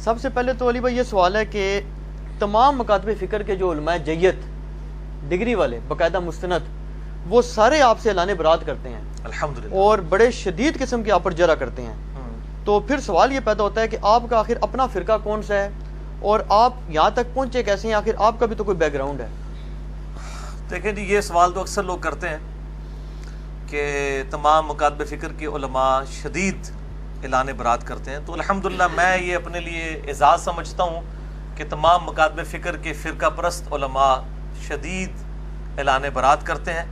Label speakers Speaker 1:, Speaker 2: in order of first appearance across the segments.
Speaker 1: سب سے پہلے تو علی بھائی یہ سوال ہے کہ تمام مکاتب فکر کے جو علماء جیت ڈگری والے باقاعدہ مستند وہ سارے آپ سے اعلان برات کرتے ہیں
Speaker 2: الحمدللہ،
Speaker 1: اور بڑے شدید قسم کی آپ پر جرح کرتے ہیں. تو پھر سوال یہ پیدا ہوتا ہے کہ آپ کا آخر اپنا فرقہ کون سا ہے اور آپ یہاں تک پہنچے کیسے ہیں؟ آخر آپ کا بھی تو کوئی بیک گراؤنڈ ہے.
Speaker 2: دیکھیں جی، یہ سوال تو اکثر لوگ کرتے ہیں کہ تمام مکاتب فکر کے علماء شدید اعلان برات کرتے ہیں. تو الحمدللہ میں یہ اپنے لیے اعزاز سمجھتا ہوں کہ تمام مکاتب فکر کے فرقہ پرست علماء شدید اعلان برات کرتے ہیں.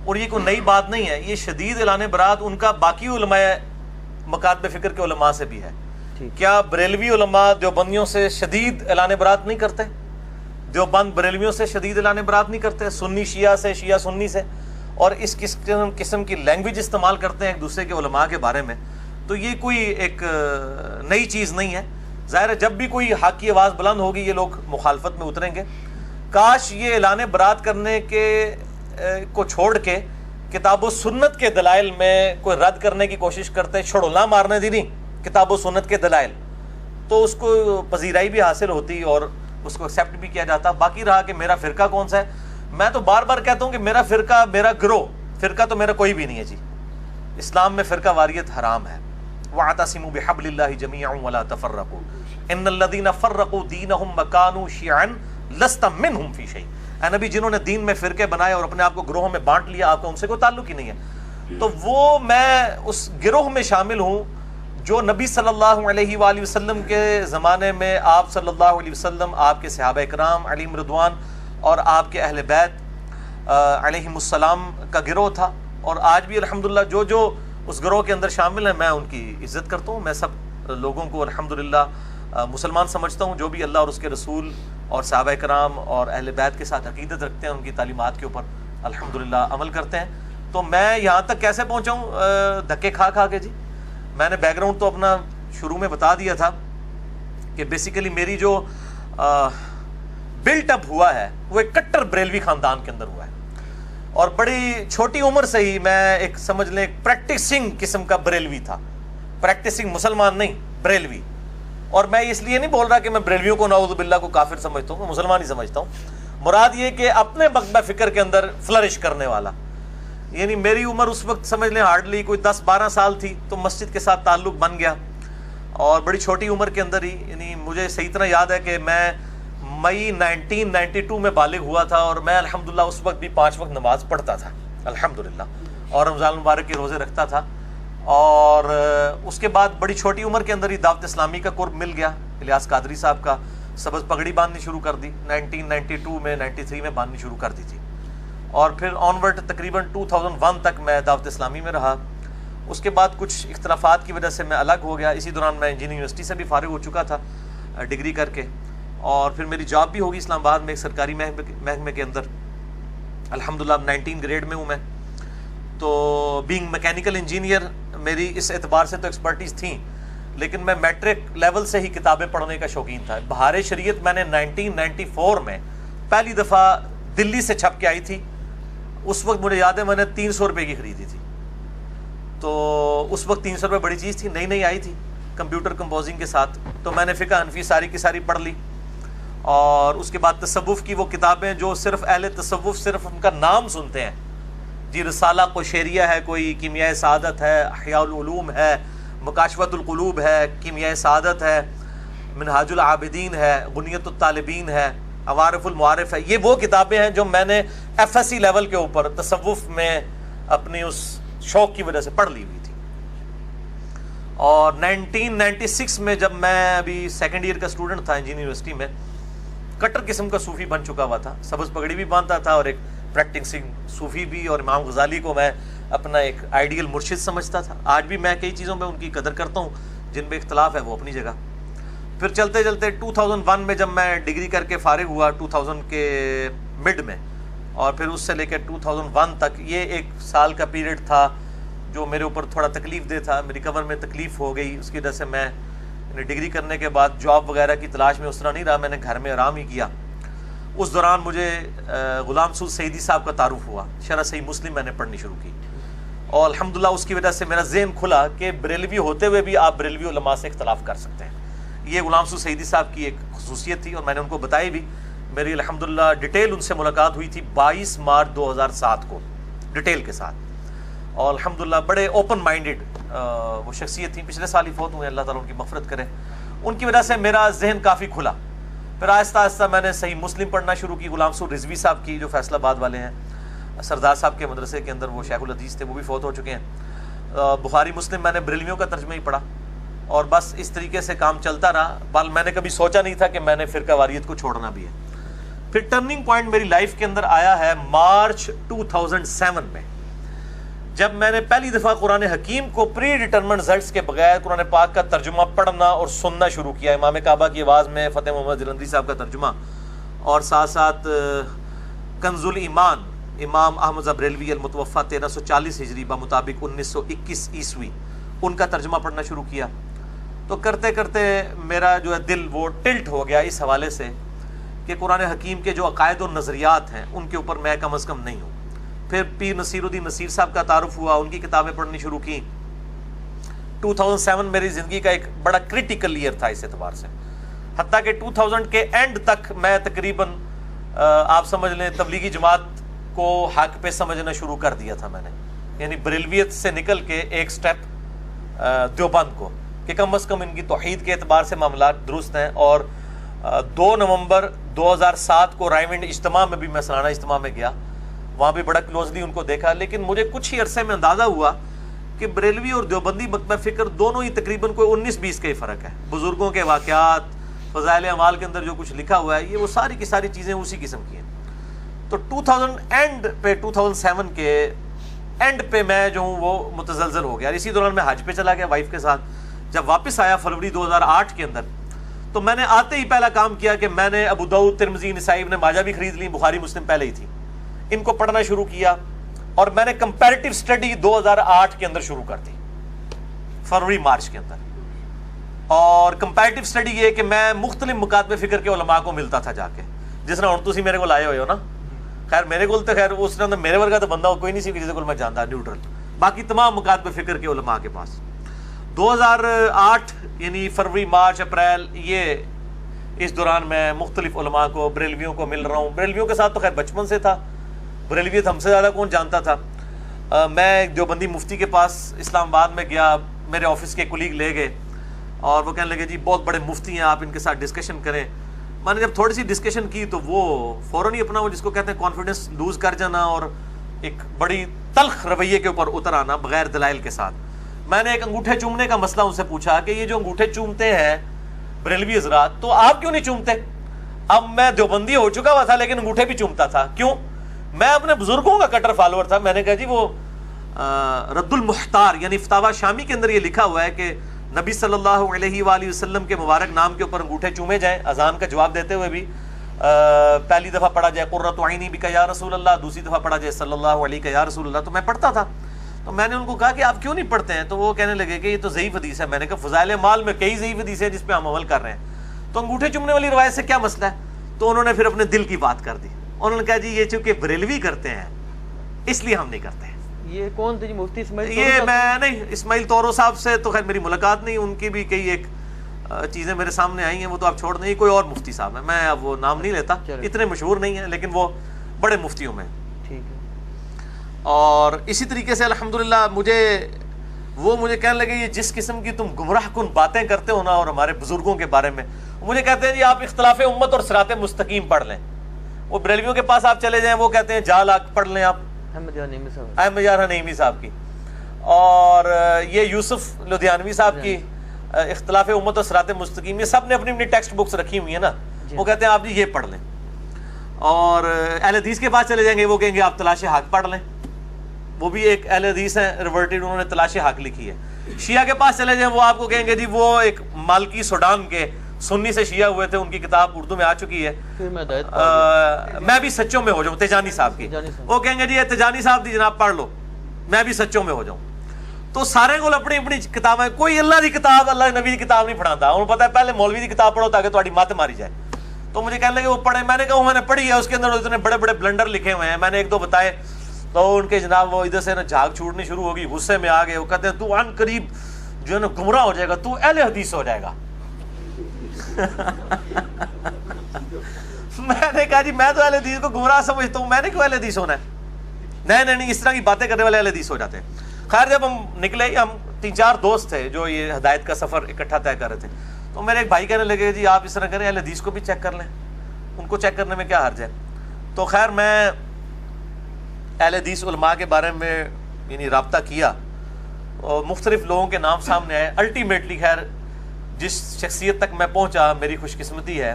Speaker 2: اور یہ کوئی نئی بات نہیں ہے، یہ شدید اعلان برات ان کا باقی علماء مکاتب فکر کے علماء سے بھی ہے. کیا بریلوی علماء دیوبندیوں سے شدید اعلان برات نہیں کرتے؟ دیوبند بریلویوں سے شدید اعلان برات نہیں کرتے؟ سنی شیعہ سے، شیعہ سنی سے، اور اس قسم کی لینگویج استعمال کرتے ہیں ایک دوسرے کے علماء کے بارے میں. تو یہ کوئی ایک نئی چیز نہیں ہے. ظاہر ہے جب بھی کوئی حق کی آواز بلند ہوگی یہ لوگ مخالفت میں اتریں گے. کاش یہ اعلان برات کرنے کے کو چھوڑ کے کتاب و سنت کے دلائل میں کوئی رد کرنے کی کوشش کرتے، چھڑولا مارنے دی نہیں کتاب و سنت کے دلائل، تو اس کو پذیرائی بھی حاصل ہوتی اور اس کو ایکسیپٹ بھی کیا جاتا. باقی رہا کہ میرا فرقہ کون سا ہے، میں تو بار بار کہتا ہوں کہ میرا فرقہ، میرا گروہ، فرقہ تو میرا کوئی بھی نہیں ہے جی. اسلام میں فرقہ واریت حرام ہے. وَاعْتَصِمُوا بِحَبْلِ اللَّهِ جَمِيعًا وَلَا تَفَرَّقُوا إِنَّ الَّذِينَ فَرَّقُوا دِينَهُمْ وَكَانُوا شِيَعًا لَسْتَ مِنْهُمْ فِي شَيْءٍ. اے نبی، جنہوں نے دین میں فرقے بنائے اور اپنے آپ کو گروہوں میں بانٹ لیا، آپ کا ان سے کوئی تعلق ہی نہیں ہے. تو وہ میں اس گروہ میں شامل ہوں جو نبی صلی اللہ علیہ وآلہ وسلم کے زمانے میں آپ صلی اللہ علیہ وسلم، آپ کے صحابہ اکرام علیہم رضوان اور آپ کے اہل بیت علیہم السلام کا گروہ تھا. اور آج بھی الحمدللہ جو اس گروہ کے اندر شامل ہیں میں ان کی عزت کرتا ہوں. میں سب لوگوں کو الحمدللہ مسلمان سمجھتا ہوں جو بھی اللہ اور اس کے رسول اور صحابہ کرام اور اہل بیت کے ساتھ عقیدت رکھتے ہیں، ان کی تعلیمات کے اوپر الحمدللہ عمل کرتے ہیں. تو میں یہاں تک کیسے پہنچا ہوں؟ دھکے کھا کے جی. میں نے بیک گراؤنڈ تو اپنا شروع میں بتا دیا تھا کہ بیسیکلی میری جو بلٹ اپ ہوا ہے وہ ایک کٹر بریلوی خاندان کے اندر ہوا ہے، اور بڑی چھوٹی عمر سے ہی میں ایک سمجھ لیں ایک پریکٹسنگ قسم کا بریلوی تھا. پریکٹسنگ مسلمان نہیں، بریلوی. اور میں اس لیے نہیں بول رہا کہ میں بریلویوں کو نعوذ باللہ کو کافر سمجھتا ہوں، میں مسلمان ہی سمجھتا ہوں. مراد یہ کہ اپنے مکتب فکر کے اندر فلرش کرنے والا. یعنی میری عمر اس وقت سمجھ لیں ہارڈلی کوئی 10-12 سال تھی تو مسجد کے ساتھ تعلق بن گیا، اور بڑی چھوٹی عمر کے اندر ہی، یعنی مجھے صحیح طرح یاد ہے کہ میں مئی 1992 میں بالغ ہوا تھا، اور میں الحمدللہ اس وقت بھی 5 وقت نماز پڑھتا تھا الحمدللہ، اور رمضان المبارک کے روزے رکھتا تھا. اور اس کے بعد بڑی چھوٹی عمر کے اندر ہی دعوت اسلامی کا قرب مل گیا. الیاس قادری صاحب کا سبز پگڑی باندھنی شروع کر دی 1992 میں، 93 میں باندھنی شروع کر دی تھی. اور پھر آنورڈ تقریباً 2001 تک میں دعوت اسلامی میں رہا. اس کے بعد کچھ اختلافات کی وجہ سے میں الگ ہو گیا. اسی دوران میں انجینئرنگ یونیورسٹی سے بھی فارغ ہو چکا تھا ڈگری کر کے، اور پھر میری جاب بھی ہوگی اسلام آباد میں ایک سرکاری محکمے کے اندر. الحمدللہ اب 19 گریڈ میں ہوں میں. تو بینگ میکینیکل انجینئر میری اس اعتبار سے تو ایکسپرٹیز تھیں، لیکن میں میٹرک لیول سے ہی کتابیں پڑھنے کا شوقین تھا. بہار شریعت میں نے 1994 میں پہلی دفعہ دلی سے چھپ کے آئی تھی. اس وقت مجھے یاد ہے میں نے 300 روپے کی خریدی تھی. تو اس وقت 300 روپے بڑی چیز تھی، نئی آئی تھی کمپیوٹر کمپوزنگ کے ساتھ. تو میں نے فقہ حنفی ساری کی ساری پڑھ لی. اور اس کے بعد تصوف کی وہ کتابیں جو صرف اہل تصوف صرف ان کا نام سنتے ہیں جی، رسالہ قشیریہ ہے، کوئی کیمیائے سعادت ہے، احیاء العلوم ہے، مکاشفۃ القلوب ہے، کیمیائے سعادت ہے، منہاج العابدین ہے، غنیۃ الطالبین ہے، عوارف المعارف ہے. یہ وہ کتابیں ہیں جو میں نے ایف ایس سی لیول کے اوپر تصوف میں اپنی اس شوق کی وجہ سے پڑھ لی ہوئی تھی. اور 1996 میں جب میں ابھی سیکنڈ ایئر کا اسٹوڈنٹ تھا انجینئرنگ یونیورسٹی میں، کٹر قسم کا صوفی بن چکا ہوا تھا. سبز پگڑی بھی باندھتا تھا اور ایک پریکٹسنگ صوفی بھی، اور امام غزالی کو میں اپنا ایک آئیڈیل مرشد سمجھتا تھا. آج بھی میں کئی چیزوں میں ان کی قدر کرتا ہوں، جن میں اختلاف ہے وہ اپنی جگہ. پھر چلتے 2001 میں جب میں ڈگری کر کے فارغ ہوا 2000 کے مڈ میں، اور پھر اس سے لے کے 2001 تک یہ 1 سال کا پیریڈ تھا جو میرے اوپر تھوڑا تکلیف دہ تھا. میری کمر میں تکلیف ہو گئی، اس کی وجہ سے میں ڈگری کرنے کے بعد جاب وغیرہ کی تلاش میں اس طرح نہیں رہا، میں نے گھر میں آرام ہی کیا. اس دوران مجھے غلام سعود سعیدی صاحب کا تعارف ہوا. شرح صحیح مسلم میں نے پڑھنی شروع کی، اور الحمدللہ اس کی وجہ سے میرا ذہن کھلا کہ بریلوی ہوتے ہوئے بھی آپ بریلوی علماء سے اختلاف کر سکتے ہیں. یہ غلام سو سعیدی صاحب کی ایک خصوصیت تھی اور میں نے ان کو بتائی بھی. میری الحمدللہ ڈیٹیل ان سے ملاقات ہوئی تھی 22 مارچ 2007 کو ڈیٹیل کے ساتھ, اور الحمدللہ بڑے اوپن مائنڈڈ وہ شخصیت تھی. پچھلے سال ہی فوت ہوئے, اللہ تعالیٰ ان کی مغفرت کرے. ان کی وجہ سے میرا ذہن کافی کھلا. پھر آہستہ آہستہ میں نے صحیح مسلم پڑھنا شروع کی. غلام سو رضوی صاحب کی جو فیصل آباد والے ہیں, سردار صاحب کے مدرسے کے اندر وہ شیخ الحدیث تھے, وہ بھی فوت ہو چکے ہیں. بخاری مسلم میں نے بریلویوں کا ترجمہ ہی پڑھا, اور بس اس طریقے سے کام چلتا رہا. بل میں نے کبھی سوچا نہیں تھا کہ میں نے فرقہ واریت کو چھوڑنا بھی ہے. پھر ٹرننگ پوائنٹ میری لائف کے اندر آیا ہے مارچ 2007 میں, جب میں نے پہلی دفعہ قرآن حکیم کو پری ڈیٹرمنٹ رزلٹس کے بغیر قرآن پاک کا ترجمہ پڑھنا اور سننا شروع کیا. امام کعبہ کی آواز میں فتح محمد جلندری صاحب کا ترجمہ, اور ساتھ ساتھ کنز الایمان امام احمد بریلوی المتوفی 1340 ہجری بمطابق 1921 عیسوی, ان کا ترجمہ پڑھنا شروع کیا. تو کرتے کرتے میرا جو ہے دل وہ ٹلٹ ہو گیا اس حوالے سے کہ قرآن حکیم کے جو عقائد و نظریات ہیں ان کے اوپر میں کم از کم نہیں ہوں. پھر پیر نصیر الدین نصیر صاحب کا تعارف ہوا, ان کی کتابیں پڑھنی شروع کی. 2007 میری زندگی کا ایک بڑا کرٹیکل ایئر تھا اس اعتبار سے, حتیٰ کہ 2000 کے اینڈ تک میں تقریباً آپ سمجھ لیں تبلیغی جماعت کو حق پہ سمجھنا شروع کر دیا تھا میں نے. یعنی بریلویت سے نکل کے ایک سٹیپ دیوبند کو, کہ کم از کم ان کی توحید کے اعتبار سے معاملات درست ہیں. اور 2 نومبر 2007 کو رائے ونڈ اجتماع میں بھی میں سالانہ اجتماع میں گیا, وہاں بھی بڑا کلوزلی ان کو دیکھا. لیکن مجھے کچھ ہی عرصے میں اندازہ ہوا کہ بریلوی اور دیوبندی مکتبہ فکر دونوں ہی تقریباً کوئی 19-20 کا ہی فرق ہے. بزرگوں کے واقعات, فضائل اعمال کے اندر جو کچھ لکھا ہوا ہے, یہ وہ ساری کی ساری چیزیں اسی قسم کی ہیں. تو 2007 کے اینڈ پہ میں جو ہوں وہ متزلزل ہو گیا. اسی دوران میں حج پہ چلا گیا وائف کے ساتھ. جب واپس آیا فروری 2008 کے اندر, تو میں نے آتے ہی پہلا کام کیا کہ میں نے ابو داؤد, ترمذی, نسائی, ابن ماجہ بھی خرید لی, بخاری مسلم پہلے ہی تھی, ان کو پڑھنا شروع کیا. اور میں نے کمپیریٹیو سٹڈی 2008 کے اندر شروع کر دی, فروری مارچ کے اندر. اور کمپیریٹیو سٹڈی یہ کہ میں مختلف مکاتب فکر کے علماء کو ملتا تھا جا کے, جس طرح تسی میرے کو لائے ہوئے ہو نا. خیر میرے کو تو خیر اس طرح میرے ورگا تو بندہ کوئی نہیں سی جس کو میں جانتا, نیوٹرل. باقی تمام مکاتب فکر کے علماء کے پاس 2008 یعنی فروری, مارچ, اپریل, یہ اس دوران میں مختلف علماء کو, بریلویوں کو مل رہا ہوں. بریلویوں کے ساتھ تو خیر بچپن سے تھا, بریلویت ہم سے زیادہ کون جانتا تھا. میں ایک دیوبندی مفتی کے پاس اسلام آباد میں گیا, میرے آفس کے کولیگ لے گئے اور وہ کہنے لگے جی بہت بڑے مفتی ہیں, آپ ان کے ساتھ ڈسکشن کریں. میں نے جب تھوڑی سی ڈسکشن کی تو وہ فوراً ہی اپنا وہ جس کو کہتے ہیں کانفیڈنس لوز کر جانا اور ایک بڑی تلخ رویے کے اوپر اتر آنا بغیر دلائل کے ساتھ. میں نے ایک انگوٹھے چومنے کا مسئلہ ان سے پوچھا کہ یہ جو انگوٹھے چومتے ہیں بریلوی حضرات, تو آپ کیوں نہیں چومتے؟ اب میں دیوبندی ہو چکا ہوا تھا لیکن انگوٹھے بھی چومتا تھا. کیوں؟ میں اپنے بزرگوں کا کٹر فالوور تھا. میں نے کہا جی وہ رد المحتار یعنی فتاوی شامی کے اندر یہ لکھا ہوا ہے کہ نبی صلی اللہ علیہ وآلہ وسلم کے مبارک نام کے اوپر انگوٹھے چومے جائیں, اذان کا جواب دیتے ہوئے بھی پہلی دفعہ پڑھا جائے قرۃ عینی بک یا رسول اللہ, دوسری دفعہ پڑھا جائے صلی اللہ علیہ یا رسول اللہ. تو میں پڑھتا تھا. تو میں نے ان کو کہا کہ آپ کیوں نہیں پڑھتے ہیں؟ تو وہ کہنے لگے کہ یہ تو ضعیف حدیث ہے. میں نے کہا فضائل اعمال میں کئی ضعیف حدیث ہیں جس پہ ہم عمل کر رہے ہیں, تو انگوٹھے چومنے والی روایت سے کیا مسئلہ ہے؟ تو انہوں نے پھر اپنے دل کی بات کر دی. انہوں نے کہا جی یہ چونکہ بریلوی کرتے ہیں اس لیے ہم نہیں کرتے ہیں.
Speaker 1: یہ کون تھے جی مفتی اسماعیل؟
Speaker 2: یہ میں نہیں, اسماعیل طورو صاحب سے تو خیر میری ملاقات نہیں, ان کی بھی کئی ایک چیزیں میرے سامنے آئی ہیں, وہ تو آپ چھوڑ دیں. کوئی اور مفتی صاحب ہیں, میں اب وہ نام نہیں لیتا, اتنے مشہور نہیں ہیں لیکن وہ بڑے مفتیوں میں. ٹھیک ہے. اور اسی طریقے سے الحمدللہ مجھے کہنے لگے یہ جس قسم کی تم گمراہ کن باتیں کرتے ہو نا اور ہمارے بزرگوں کے بارے میں, مجھے کہتے ہیں جی آپ اختلاف امت اور صراط مستقیم پڑھ لیں. وہ بریلویوں کے پاس آپ چلے جائیں, وہ کہتے ہیں جال آگ پڑھ لیں آپ احمد یار نعیمی صاحب کی, اور یہ یوسف لدھیانوی صاحب کی اختلاف امت اور صراط مستقیم, یہ سب نے اپنی اپنی ٹیکسٹ بکس رکھی ہوئی ہیں نا. وہ کہتے ہیں آپ جی یہ پڑھ لیں. اور اہل حدیث کے پاس چلے جائیں گے, وہ کہیں گے آپ تلاش حق پڑھ لیں. وہ بھی ایک اہل حدیث ہیں ریورٹڈ, انہوں نے تلاش حق لکھی ہے. شیعہ کے پاس چلے جائیں, وہ آپ کو کہیں گے جی وہ ایک مالکی سوڈان کے سنی سے شیعہ ہوئے تھے, ان کی کتاب اردو میں آ چکی ہے, میں بھی سچوں میں ہو جاؤں, تیجانی صاحب کی. وہ کہیں گے جی یہ تیجانی صاحب دی جناب پڑھ لو, میں بھی سچوں میں ہو جاؤں. تو سارے کو اپنی اپنی کتابیں, کوئی اللہ دی کتاب اللہ نبی دی کتاب نہیں پڑھاتا. انہوں پتا ہے پہلے مولوی دی کتاب پڑھو تاکہ تمہاری مت ماری جائے. تو مجھے کہنے لگے وہ پڑھے. میں نے کہا میں نے پڑھی ہے, اس کے اندر اتنے بڑے بڑے بلنڈر لکھے ہوئے ہیں. میں نے ایک دو بتائے تو ان کے جناب وہ ادھر سے نا جھاگ چھوڑنی شروع ہوگی, غصے میں آ گئے. وہ کہتے ہیں تو عن قریب جو ہے نا گمراہ ہو جائے گا, تو اہل حدیث ہو جائے گا. میں نے کہا جی میں تو اہل حدیث کو گمراہ سمجھتا ہوں, میں نے کیوں اہل حدیث ہونا ہے؟ نہیں, اس طرح کی باتیں کرنے والے اہل حدیث ہو جاتے ہیں. خیر جب ہم نکلے, ہم 3-4 دوست تھے جو یہ ہدایت کا سفر اکٹھا طے کر رہے تھے, تو میرے ایک بھائی کہنے لگے جی آپ اس طرح کریں, اہل حدیث کو بھی چیک کر لیں, ان کو چیک کرنے میں کیا حرج ہے. تو خیر میں اہل حدیث علماء کے بارے میں یعنی رابطہ کیا اور مختلف لوگوں کے نام سامنے آئے. الٹیمیٹلی خیر جس شخصیت تک میں پہنچا, میری خوش قسمتی ہے,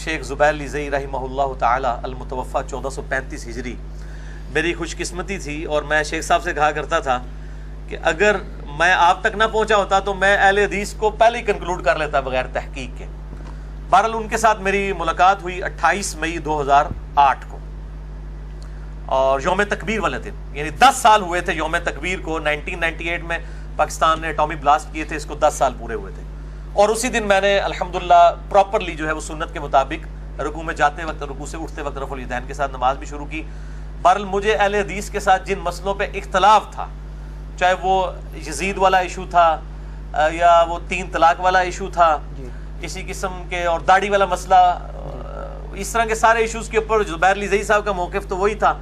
Speaker 2: شیخ زبیر علی زئی رحمہ اللہ تعالی المتوفی 1435 ہجری میری خوش قسمتی تھی. اور میں شیخ صاحب سے کہا کرتا تھا کہ اگر میں آپ تک نہ پہنچا ہوتا تو میں اہل حدیث کو پہلے ہی کنکلوڈ کر لیتا بغیر تحقیق کے. بہرحال ان کے ساتھ میری ملاقات ہوئی 28 مئی 2008 کو, اور یوم تکبیر والے دن, یعنی 10 سال ہوئے تھے یوم تکبیر کو. 1998 میں پاکستان نے ایٹمی بلاسٹ کیے تھے, اس کو 10 سال پورے ہوئے تھے. اور اسی دن میں نے الحمدللہ پراپرلی جو ہے وہ سنت کے مطابق رکوع میں جاتے وقت, رکوع سے اٹھتے وقت رفع الیدین کے ساتھ نماز بھی شروع کی. بہرحال مجھے اہل حدیث کے ساتھ جن مسئلوں پہ اختلاف تھا, چاہے وہ یزید والا ایشو تھا یا وہ 3 طلاق والا ایشو تھا, اسی قسم کے, اور داڑھی والا مسئلہ, اس طرح کے سارے ایشوز کے اوپر زبیر علی زئی صاحب کا موقف تو وہی تھا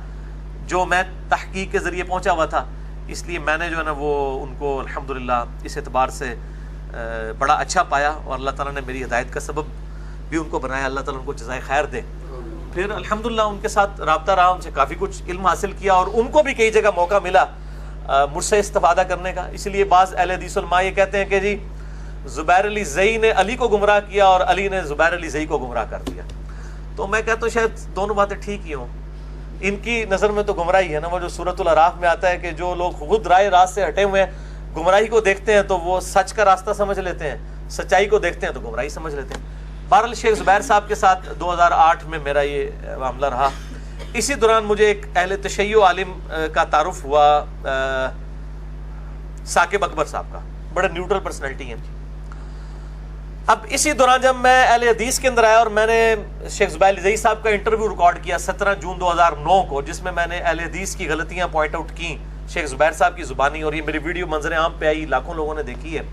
Speaker 2: جو میں تحقیق کے ذریعے پہنچا ہوا تھا. اس لیے میں نے جو ہے نا وہ ان کو الحمدللہ اس اعتبار سے بڑا اچھا پایا, اور اللہ تعالیٰ نے میری ہدایت کا سبب بھی ان کو بنایا. اللہ تعالیٰ ان کو جزائے خیر دے. پھر الحمدللہ ان کے ساتھ رابطہ رہا, ان سے کافی کچھ علم حاصل کیا, اور ان کو بھی کئی جگہ موقع ملا مجھ سے استفادہ کرنے کا. اس لیے بعض اہل حدیث علماء یہ کہتے ہیں کہ جی زبیر علی زئی نے علی کو گمراہ کیا اور علی نے زبیر علی زئی کو گمراہ کر دیا. تو میں کہتا ہوں شاید دونوں باتیں ٹھیک ہی ہوں. ان کی نظر میں تو گمراہی ہے نا, وہ جو سورۃ الاعراف میں آتا ہے کہ جو لوگ خود رائے راست سے ہٹے ہوئے ہیں, گمراہی کو دیکھتے ہیں تو وہ سچ کا راستہ سمجھ لیتے ہیں, سچائی کو دیکھتے ہیں تو گمراہی سمجھ لیتے ہیں. بہرحال شیخ زبیر صاحب کے ساتھ 2008 میں میرا یہ معاملہ رہا. اسی دوران مجھے ایک اہل تشیع عالم کا تعارف ہوا, ثاقب اکبر صاحب کا, بڑے نیوٹرل پرسنالٹی ہیں. اب اسی دوران جب میں اہل حدیث کے اندر آیا اور میں نے شیخ زبیر علی زئی صاحب کا انٹرویو ریکارڈ کیا 17 جون 2009 کو, جس میں نے اہل حدیث کی غلطیاں پوائنٹ آؤٹ کی شیخ زبیر صاحب کی زبانی, اور یہ میری ویڈیو منظر عام پہ آئی, لاکھوں لوگوں نے دیکھی ہے.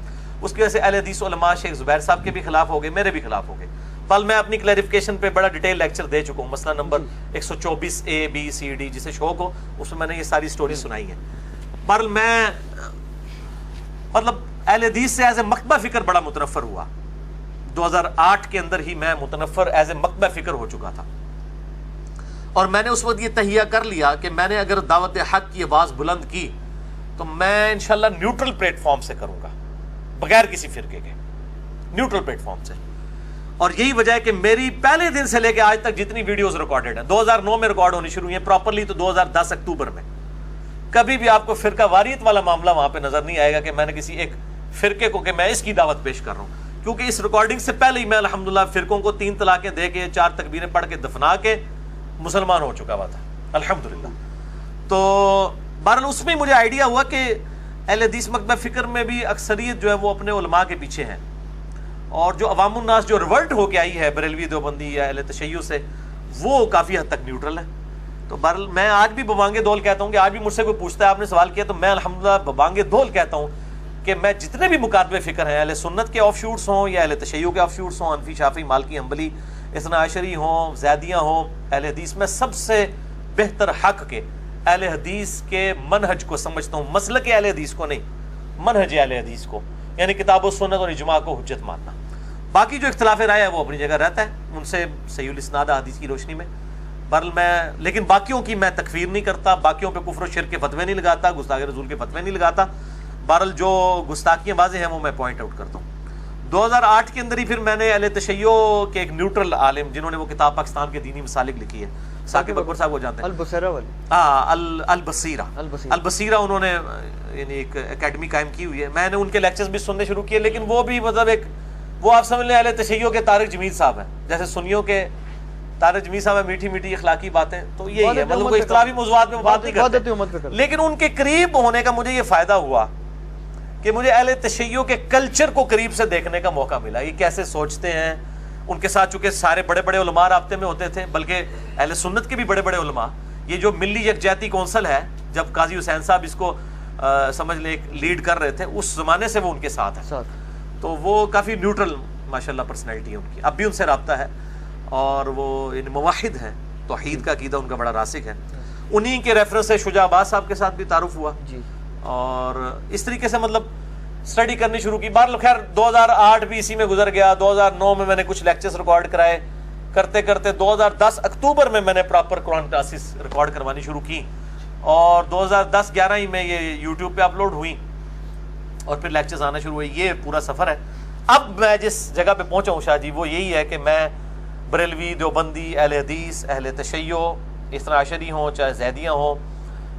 Speaker 2: اس کی وجہ سے اہل حدیث علماء شیخ زبیر صاحب کے بھی خلاف ہو گئے, میرے بھی خلاف ہو گئے. پل میں اپنی کلیریفیکیشن پہ بڑا ڈیٹیل لیکچر دے چکا ہوں, مسئلہ number 124 A B C D, جسے شوق ہو اس میں نے یہ ساری سٹوری سنائی ہے. بہرحال میں مطلب اہل حدیث سے ایز اے مکتبہ فکر بڑا متنفر ہوا. 2008 کے اندر ہی میں متنفر ایز اے مکتبہ فکر ہو چکا تھا, اور میں نے اس وقت یہ تہیہ کر لیا کہ میں نے اگر دعوت حق کی آواز بلند کی تو میں انشاءاللہ نیوٹرل پلیٹ فارم سے کروں گا, بغیر کسی فرقے کے, نیوٹرل پلیٹ فارم سے. اور یہی وجہ ہے کہ میری پہلے دن سے لے کے آج تک جتنی ویڈیوز ریکارڈڈ ہیں 2009 میں ریکارڈ ہونی شروع ہوئی ہیں پراپرلی, تو 2010 اکتوبر میں. کبھی بھی آپ کو فرقہ واریت والا معاملہ وہاں پہ نظر نہیں آئے گا کہ میں نے کسی ایک فرقے کو کہ میں اس کی دعوت پیش کر رہا ہوں, کیونکہ اس ریکارڈنگ سے پہلے ہی میں الحمدللہ فرقوں کو 3 طلاقیں دے کے 4 تکبیریں پڑھ کے دفنا کے مسلمان ہو چکا ہوا تھا الحمدللہ. تو بہرحال اس میں مجھے آئیڈیا ہوا کہ اہل حدیث مکتبہ فکر میں بھی اکثریت جو ہے وہ اپنے علماء کے پیچھے ہیں, اور جو عوام الناس جو ریولٹ ہو کے آئی ہے بریلوی دیوبندی یا اہل تشیع سے, وہ کافی حد تک نیوٹرل ہے. تو بہرحال میں آج بھی ببانگ دول کہتا ہوں کہ آج بھی مجھ سے کوئی پوچھتا ہے آپ نے سوال کیا, تو میں الحمدللہ ببانگ دول کہتا ہوں کہ میں جتنے بھی مکاتبے فکر ہیں, اہل سنت کے آف شوٹس ہوں یا اہل تشیع کے آف شوٹس ہوں, حنفی شافعی مالکی حنبلی اثنا عشری ہوں, زیدیاں ہوں, اہل حدیث میں سب سے بہتر حق کے اہل حدیث کے منہج کو سمجھتا ہوں, مسلک اہل حدیث کو نہیں, منہج اہل حدیث کو, یعنی کتاب و سنت اور اجماع کو حجت ماننا. باقی جو اختلاف رائے ہے وہ اپنی جگہ رہتا ہے, ان سے صحیح الاسناد حدیث کی روشنی میں. بہرحال میں لیکن باقیوں کی میں تکفیر نہیں کرتا, باقیوں پہ کفر و شرک کے فتوے نہیں لگاتا, گستاخی رسول کے فتوے نہیں لگاتا. بہرحال جو گستاخیاں واضح ہیں وہ میں پوائنٹ آؤٹ کرتا ہوں. 2008 کے اندر ہی پھر میں نے اہل تشیع کے ایک نیوٹرل عالم جنہوں نے وہ کتاب پاکستان کے دینی مسالک لکھی ہے, ثاقب اکبر صاحب کو جانتے ہیں,
Speaker 1: البصیرہ والی,
Speaker 2: ہاں البصیرہ, انہوں نے یعنی ایک اکیڈمی قائم کی ہوئی ہے. میں نے ان کے لیکچرز بھی سننے شروع کیے, لیکن وہ بھی مطلب ایک وہ آپ سمجھ لیں اہل تشیع کے طارق جمیل صاحب ہیں, جیسے سنیوں کے طارق جمیل صاحب ہیں, میٹھی میٹھی اخلاقی باتیں, تو یہی ہے مطلب کوئی اختلافی موضوعات میں بات نہیں کرتے. لیکن ان کے قریب ہونے کا مجھے یہ فائدہ ہوا کہ مجھے اہل تشیع کے کلچر کو قریب سے دیکھنے کا موقع ملا, یہ کیسے سوچتے ہیں. ان کے ساتھ چونکہ سارے بڑے بڑے علماء رابطے میں ہوتے تھے, بلکہ اہل سنت کے بھی بڑے بڑے علماء, یہ جو ملی یکجہتی کونسل ہے جب قاضی حسین صاحب اس کو سمجھ لیں لیڈ کر رہے تھے, اس زمانے سے وہ ان کے ساتھ ہیں, تو وہ کافی نیوٹرل ماشاءاللہ پرسنالٹی ہے ان کی, اب بھی ان سے رابطہ ہے, اور وہ موحد ہیں, توحید کا عقیدہ ان کا بڑا راسخ ہے. انہی کے ریفرنس سے شجاع عباس صاحب کے ساتھ بھی تعارف ہوا, اور اس طریقے سے مطلب اسٹڈی کرنی شروع کی. بہرحال خیر 2008 بھی اسی میں گزر گیا. 2009 میں نے کچھ لیکچرز ریکارڈ کرائے, کرتے کرتے 2010 اکتوبر میں نے پراپر قرآن کلاسز ریکارڈ کروانی شروع کی, اور 2010-11 ہی میں یہ یوٹیوب پہ اپلوڈ ہوئی, اور پھر لیکچرز آنا شروع ہوئے. یہ پورا سفر ہے. اب میں جس جگہ پہ پہنچا ہوں شاہ جی, وہ یہی ہے کہ میں بریلوی, دیوبندی, اہل حدیث, اہل تشیع, اثنا عشری ہوں, چاہے زیدیاں ہوں,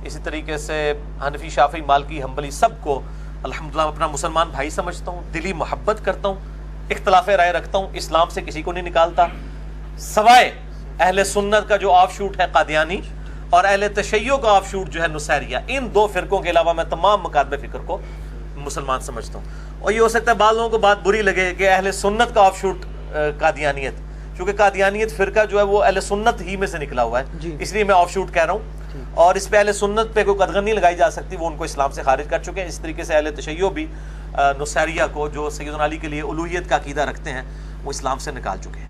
Speaker 2: اسی طریقے سے حنفی, شافعی, مالکی, حنبلی, سب کو الحمدللہ اپنا مسلمان بھائی سمجھتا ہوں, دلی محبت کرتا ہوں, اختلاف رائے رکھتا ہوں, اسلام سے کسی کو نہیں نکالتا, سوائے اہل سنت کا جو آف شوٹ ہے قادیانی, اور اہل تشیع کا آف شوٹ جو ہے نصیریہ. ان دو فرقوں کے علاوہ میں تمام مکاتب فکر کو مسلمان سمجھتا ہوں. اور یہ ہو سکتا ہے بعض لوگوں کو بات بری لگے کہ اہل سنت کا آف شوٹ قادیانیت, کیونکہ قادیانیت فرقہ جو ہے وہ اہل سنت ہی میں سے نکلا ہوا ہے, اس لیے میں آف شوٹ کہہ رہا ہوں. اور اس پہ اہل سنت پہ کوئی قدغن نہیں لگائی جا سکتی, وہ ان کو اسلام سے خارج کر چکے ہیں. اس طریقے سے اہل تشیع بھی نصیریہ کو, جو سیدنا علی کے لیے الوہیت کا عقیدہ رکھتے ہیں, وہ اسلام سے نکال چکے ہیں.